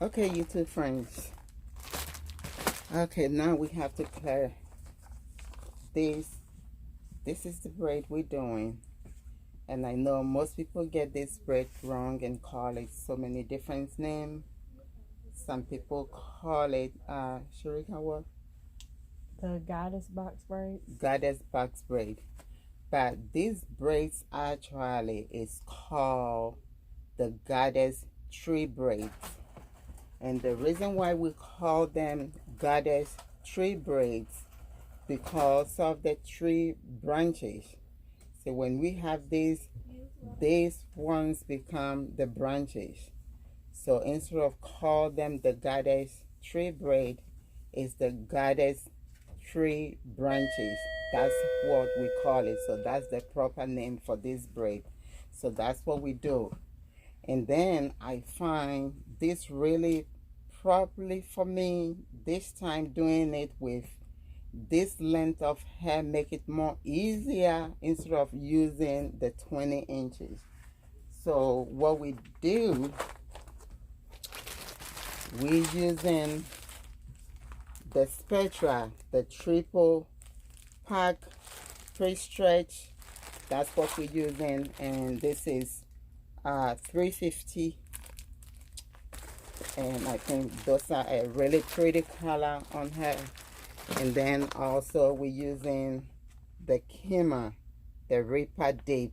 Okay, YouTube friends. Okay, now we have to clear this. This is the braid we're doing. And I know most people get this braid wrong and call it so many different names. Some people call it, Sharika, what? The Goddess box braid. Goddess box braid. But these braids actually is called the Goddess tree braids. And the reason why we call them Goddess tree braids because of the tree branches. So when we have these ones become the branches. So instead of call them the Goddess tree braid, it's the Goddess tree branches. That's what we call it. So that's the proper name for this braid. So that's what we do. And then I find this really properly for me this time, doing it with this length of hair make it more easier instead of using the 20 inches. So what we do, we using the Spectra, the triple pack pre-stretch. That's what we're using, and this is 350, and I think those are a really pretty color on her. And then also we're using the Kima, the Reaper Deep.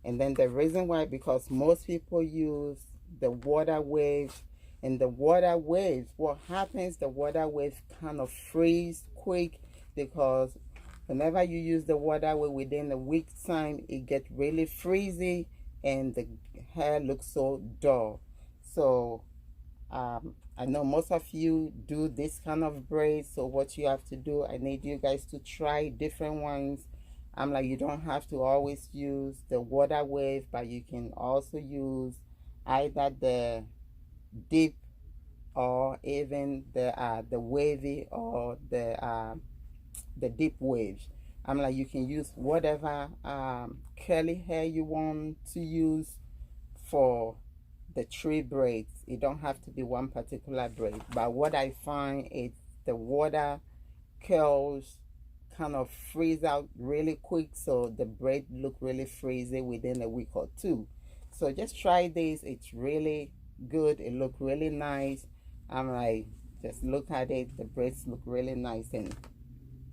And then the reason why, because most people use the water waves, and the water waves, what happens, the water wave kind of freeze quick, because whenever you use the water wave within a week's time, it gets really freezy and the hair looks so dull. So I know most of you do this kind of braids, so what you have to do, I need you guys to try different ones. I'm like, you don't have to always use the water wave, but you can also use either the deep or even the wavy or the deep waves. I'm like, you can use whatever curly hair you want to use for the tree braids. It don't have to be one particular braid, but what I find is the water curls kind of freeze out really quick, so the braid look really frizzy within a week or two. So just try this. It's really good. It look really nice. I'm like, just look at it. The braids look really nice and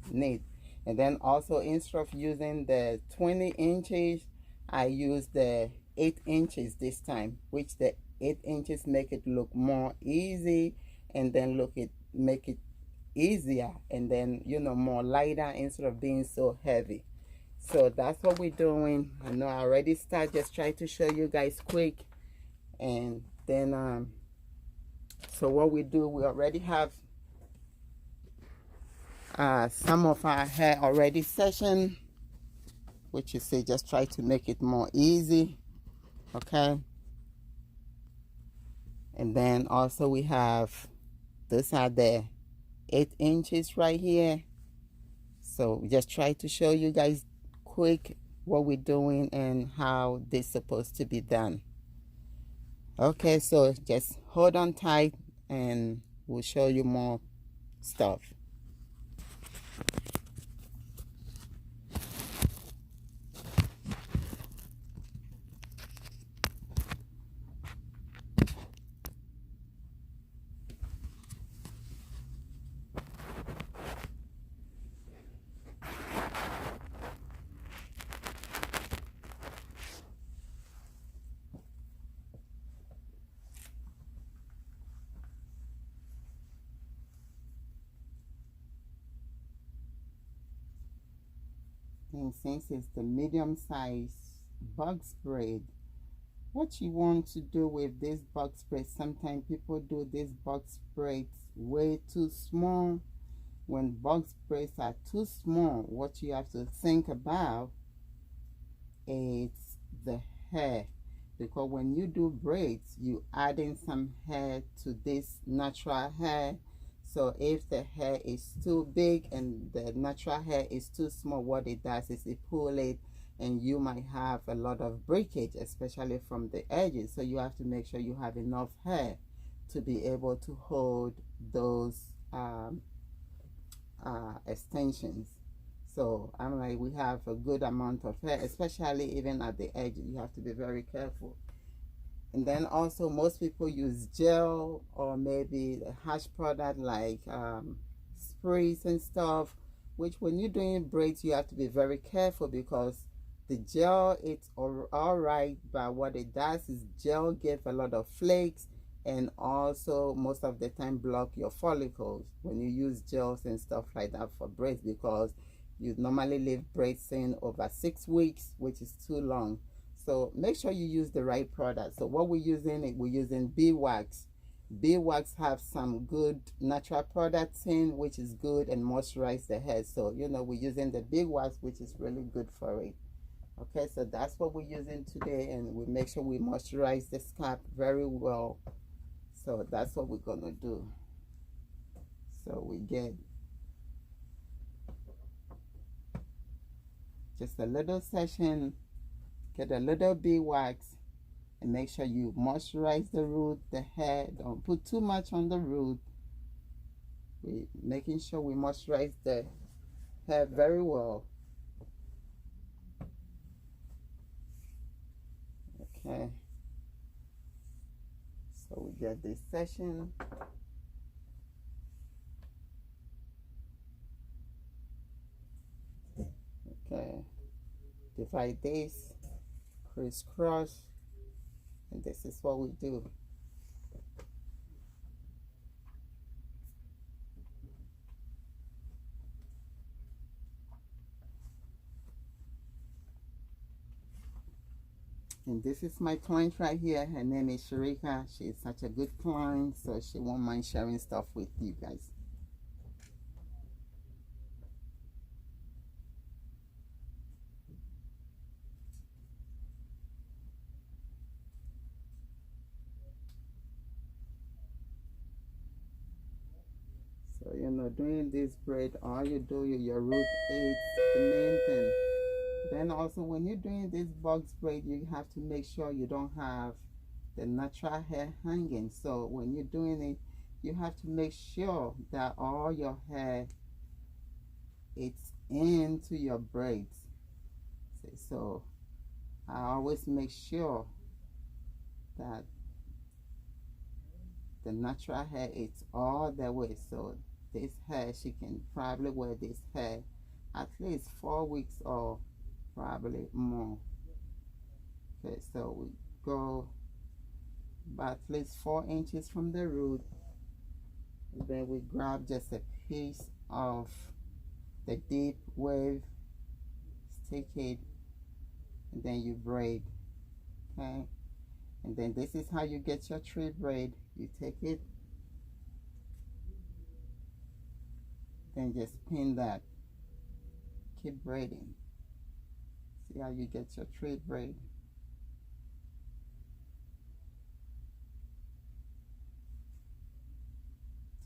neat. And then also, instead of using the 20 inches, I use the 8 inches this time, which the 8 inches make it look more easy, and then make it easier, and then, you know, more lighter instead of being so heavy. So that's what we're doing. I know I already started, just try to show you guys quick. And then so what we do, we already have some of our hair already sectioned, which you see, just try to make it more easy. Okay, and then also we have, these are the 8 inches right here. So just try to show you guys quick what we're doing and how this is supposed to be done. Okay, so just hold on tight and we'll show you more stuff. And since it's the medium size box braid, what you want to do with this box braid, sometimes people do this box braids way too small. When box braids are too small, what you have to think about is the hair, because when you do braids, you adding some hair to this natural hair. So if the hair is too big and the natural hair is too small, what it does is it pull it, and you might have a lot of breakage, especially from the edges. So you have to make sure you have enough hair to be able to hold those extensions. So I'm like, we have a good amount of hair, especially even at the edge. You have to be very careful. And then also most people use gel or maybe a harsh product like sprays and stuff, which when you're doing braids you have to be very careful, because the gel, it's all right, but what it does is gel gives a lot of flakes and also most of the time block your follicles when you use gels and stuff like that for braids, because you normally leave braids in over 6 weeks, which is too long. So make sure you use the right product. So what we're using beeswax. Beeswax have some good natural products in, which is good and moisturize the hair. So we're using the beeswax, which is really good for it. Okay, so that's what we're using today, and we make sure we moisturize the scalp very well. So that's what we're gonna do. So we get just a little section, get a little beeswax, and make sure you moisturize the root, the hair. Don't put too much on the root. We making sure we moisturize the hair very well. Okay, so we get this section. Okay, divide this, crisscross, and this is what we do. And this is my client right here. Her name is Sharika. She's such a good client, so she won't mind sharing stuff with you guys. So doing this braid, all you do, your root aids the main thing. Then also when you're doing this box braid, you have to make sure you don't have the natural hair hanging. So when you're doing it, you have to make sure that all your hair, it's into your braids. So I always make sure that the natural hair, it's all the way. So this hair, she can probably wear this hair at least 4 weeks or probably more. Okay, so we go about at least 4 inches from the root, and then we grab just a piece of the deep wave, stick it, and then you braid. Okay, and then this is how you get your tree braid. You take it, then just pin that, keep braiding. See how you get your tree braid.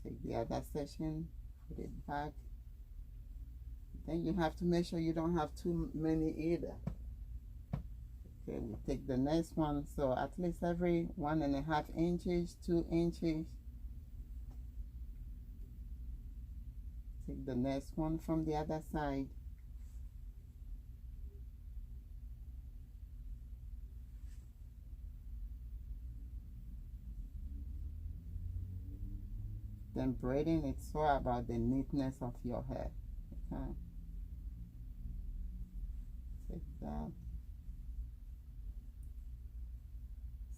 Take the other section, put it back. Then you have to make sure you don't have too many either. Okay, we take the next one. So at least every 1.5 inches, 2 inches. Take the next one from the other side. Then braiding, it's all about the neatness of your hair. Okay. Take that.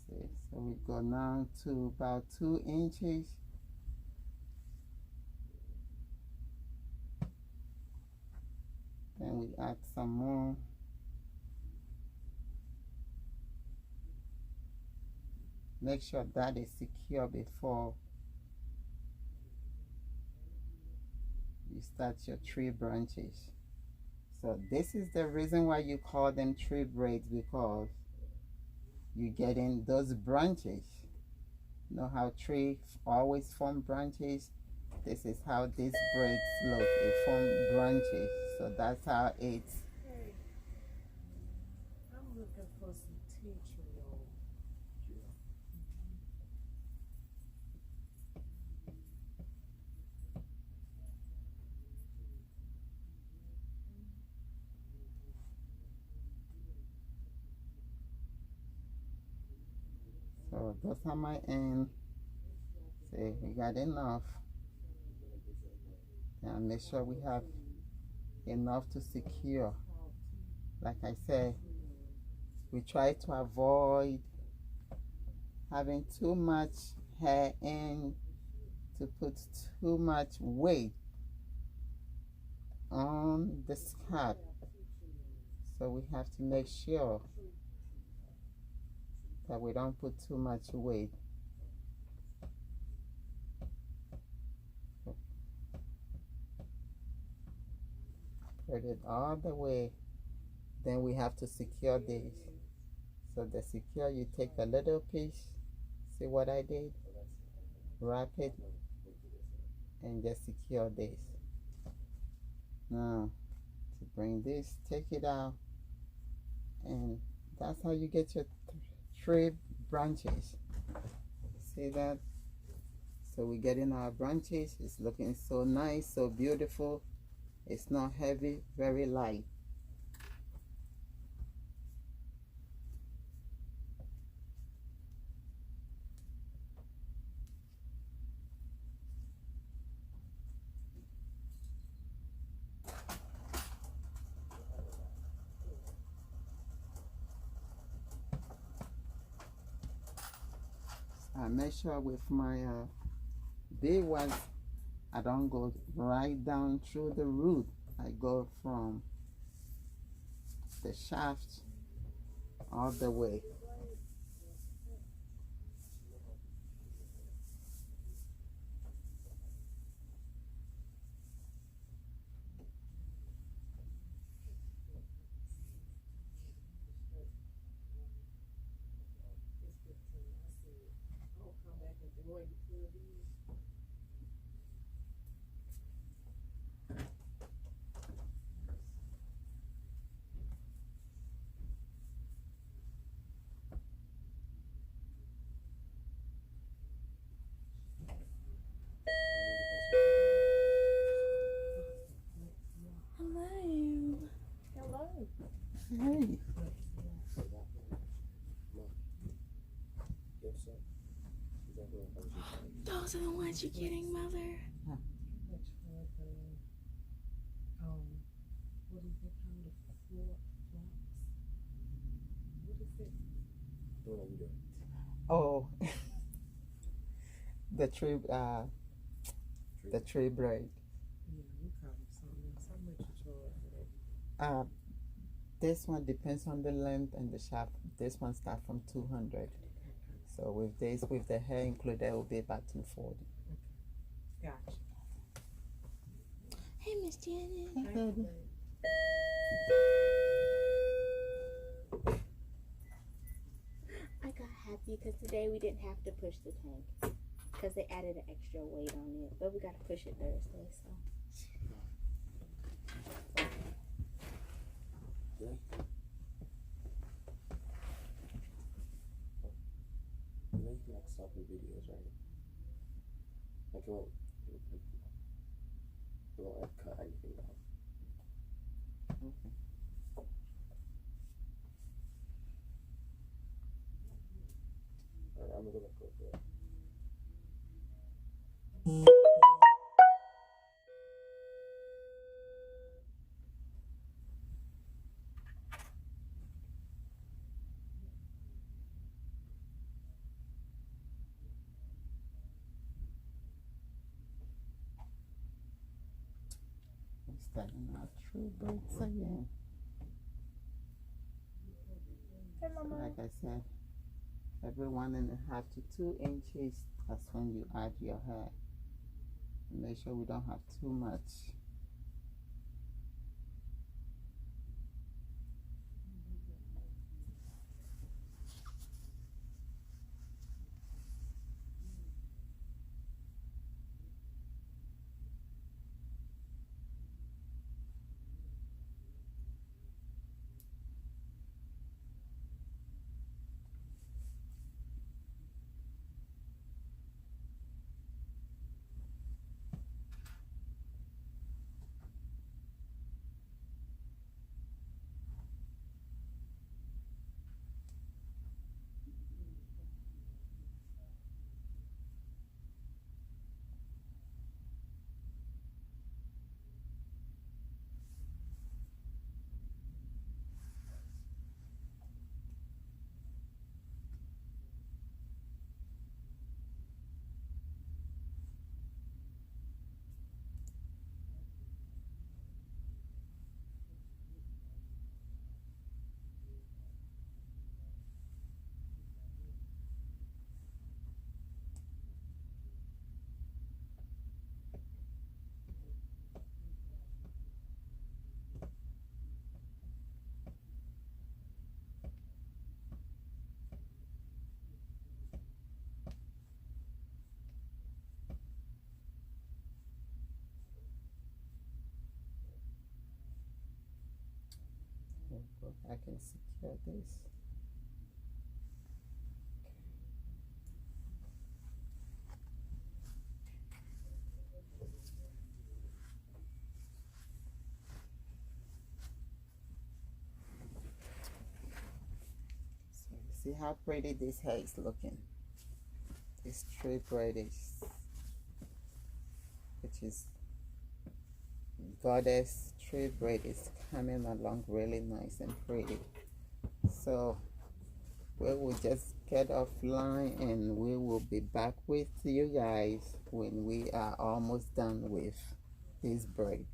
See, so we go now to about 2 inches. Then we add some more. Make sure that is secure before you start your tree branches. So this is the reason why you call them tree braids, because you're getting those branches. You know how trees always form branches? This is how these braids look. It form branches. So that's how it's. Hey, I'm looking for some tea tree oil. So those are my ends. See, we got enough. Now make sure we have enough to secure. Like I said, we try to avoid having too much hair in to put too much weight on the scalp. So we have to make sure that we don't put too much weight. Put it all the way. Then we have to secure this. So the secure, you take a little piece. See what I did? Wrap it and just secure this. Now to bring this, take it out, and that's how you get your three branches. See that? So we're getting our branches. It's looking so nice, so beautiful. It's not heavy, very light. I make sure with my big ones, I don't go right down through the root. I go from the shaft all the way. Hey. Those are the ones you're getting, Mother. What is it called? The flocks? What is it? Oh, the tree braid. Yeah, you call it something. So much you charge for that. This one depends on the length and the shaft. This one starts from 200. So with this, with the hair included, it will be about 240. Gotcha. Hey, Miss Janet. Thank you. I got happy because today we didn't have to push the tank because they added an extra weight on it, but we got to push it Thursday, so. You know you can like stop the videos, right? Like it won't like cut anything out. Okay. Alright, I'm gonna go for it. We're starting our true braids again. Hey, So Mama. like I said, every 1.5 to 2 inches, that's when you add your hair. Make sure we don't have too much. I can secure this. So you see how pretty this hair is looking. This tree braid is, which is Goddess tree braid, is coming along really nice and pretty. So we will just get offline and we will be back with you guys when we are almost done with this braid.